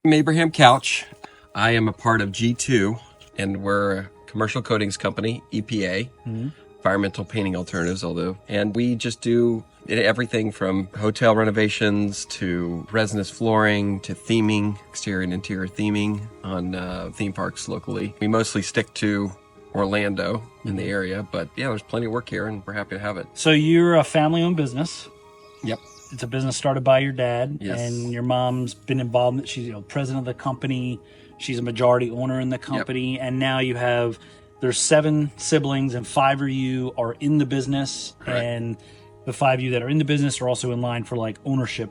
I'm Abraham Couch. I am a part of G2, and we're a commercial coatings company, EPA, environmental painting alternatives, and we just do everything from hotel renovations to resinous flooring to theming, exterior and interior theming on theme parks locally. We mostly stick to Orlando in the area, but yeah, there's plenty of work here and we're happy to have it. So you're a family-owned business. Yep. It's a business started by your dad, Yes. and your mom's been involved. She's president of the company. She's a majority owner in the company, and now there's 7 siblings, and 5 of you are in the business. Correct. And the 5 of you that are in the business are also in line for like ownership,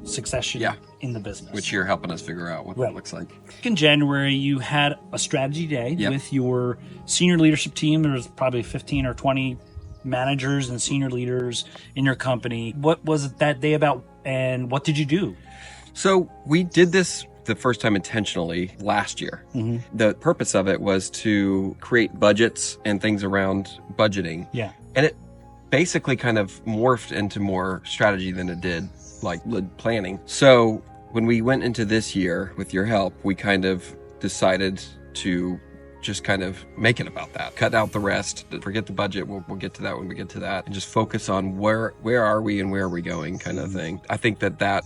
succession in the business. Which you're helping us figure out what that looks like. In January, you had a strategy day with your senior leadership team. There was probably 15 or 20 managers and senior leaders in your company. What was that day about, and what did you do? So we did this the first time intentionally last year. The purpose of it was to create budgets and things around budgeting. Yeah. And it basically kind of morphed into more strategy than it did like planning. So when we went into this year with your help, we kind of decided to just kind of make it about that. Cut out the rest, forget the budget, we'll get to that when we get to that, and just focus on where are we and where are we going kind of thing. I think that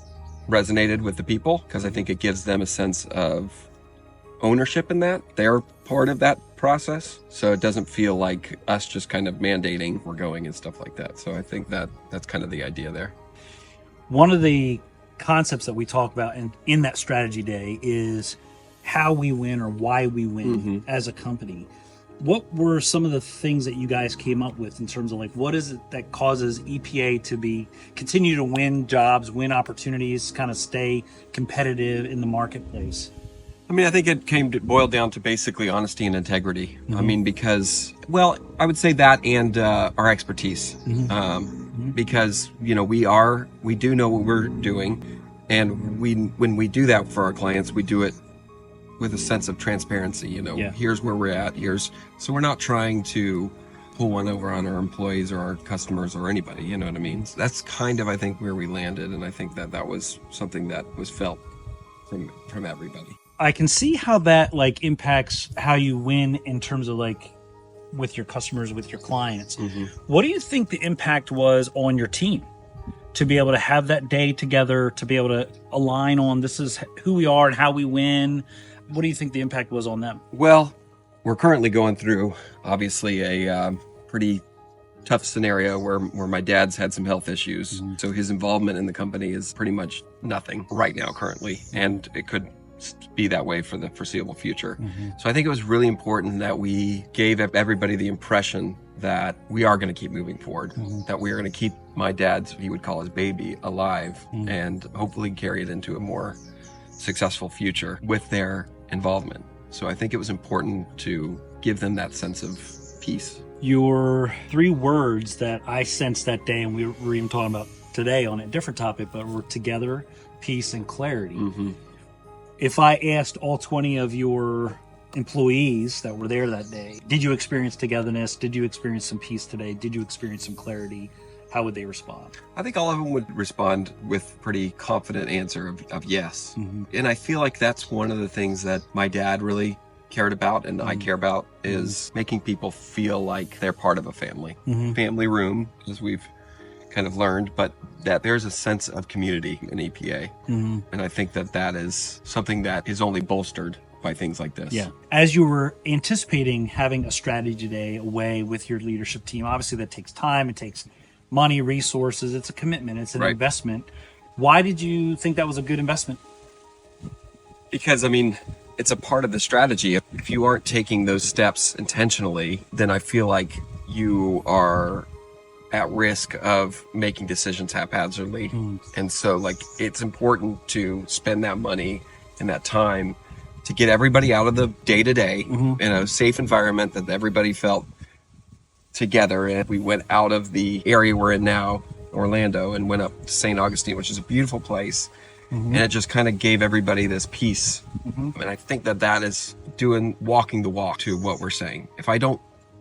resonated with the people because I think it gives them a sense of ownership in that. They're part of that process, so it doesn't feel like us just kind of mandating we're going and stuff like that. So I think that's kind of the idea there. One of the concepts that we talk about in that strategy day is how we win or why we win as a company. What were some of the things that you guys came up with in terms of like, what is it that causes EPA to continue to win jobs, win opportunities, kind of stay competitive in the marketplace? I mean, I think it boiled down to basically honesty and integrity. I mean, because, well, I would say that and our expertise. Because, we do know what we're doing. And when we do that for our clients, we do it with a sense of transparency. Here's where we're at. So we're not trying to pull one over on our employees or our customers or anybody, you know what I mean? So that's kind of, I think, where we landed. And I think that was something that was felt from everybody. I can see how that like impacts how you win in terms of like with your customers, with your clients. What do you think the impact was on your team to be able to have that day together, to be able to align on this is who we are and how we win? What do you think the impact was on them? Well, we're currently going through obviously a pretty tough scenario where my dad's had some health issues. So his involvement in the company is pretty much nothing right now currently, and it could be that way for the foreseeable future. So I think it was really important that we gave everybody the impression that we are going to keep moving forward, that we are going to keep my dad's, he would call his baby, alive, and hopefully carry it into a more successful future with their involvement. So I think it was important to give them that sense of peace. Your 3 words that I sensed that day, and we were even talking about today on a different topic, but were together, peace, and clarity. If I asked all 20 of your employees that were there that day, did you experience togetherness? Did you experience some peace today? Did you experience some clarity? How would they respond? I think all of them would respond with pretty confident answer of yes. And I feel like that's one of the things that my dad really cared about and I care about is making people feel like they're part of a family. Family room, as we've kind of learned, but that there's a sense of community in EPA. And I think that is something that is only bolstered by things like this. Yeah. As you were anticipating having a strategy day away with your leadership team, obviously that takes time, it takes money, resources, it's a commitment, it's an investment. Why did you think that was a good investment? Because, I mean, it's a part of the strategy. If you aren't taking those steps intentionally, then I feel like you are at risk of making decisions haphazardly. And so like it's important to spend that money and that time to get everybody out of the day-to-day in a safe environment that everybody felt together. And we went out of the area we're in now, Orlando, and went up to St. Augustine, which is a beautiful place. And it just kind of gave everybody this peace. And I think that is walking the walk to what we're saying. If I don't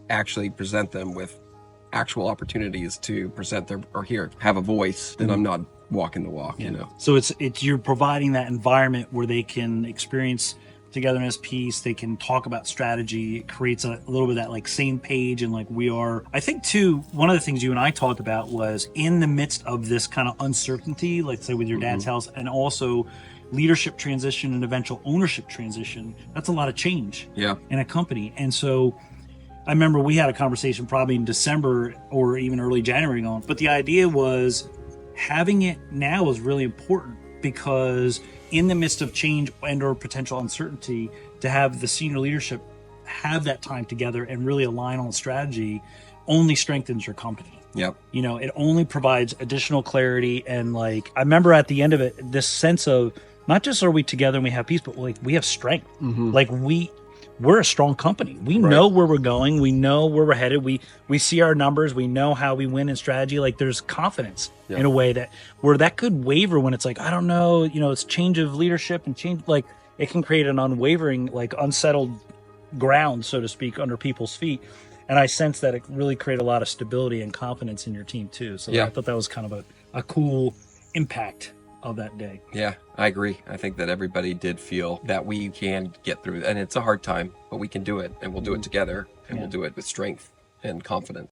actually present them with actual opportunities to present their or have a voice, then I'm not walking the walk, you know. So it's you're providing that environment where they can experience togetherness, peace. They can talk about strategy. It creates a little bit of that like same page, and like we are. I think too. One of the things you and I talked about was in the midst of this kind of uncertainty, like say with your dad's house, and also leadership transition and eventual ownership transition. That's a lot of change. Yeah. In a company, and so. I remember we had a conversation probably in December or even early January going, but the idea was having it now is really important because in the midst of change and or potential uncertainty, to have the senior leadership have that time together and really align on strategy only strengthens your company. Yep. You know, it only provides additional clarity. And like, I remember at the end of it, this sense of not just are we together and we have peace, but like we have strength. Like we're a strong company. We know where we're going. We know where we're headed. We see our numbers. We know how we win in strategy. Like there's confidence in a way that where that could waver when it's like, I don't know, you know, it's change of leadership and change, like it can create an unwavering, like unsettled ground, so to speak, under people's feet. And I sense that it really created a lot of stability and confidence in your team too. So I thought that was kind of a cool impact of that day. Yeah, I agree. I think that everybody did feel that we can get through, and it's a hard time, but we can do it, and we'll do it together, and we'll do it with strength and confidence.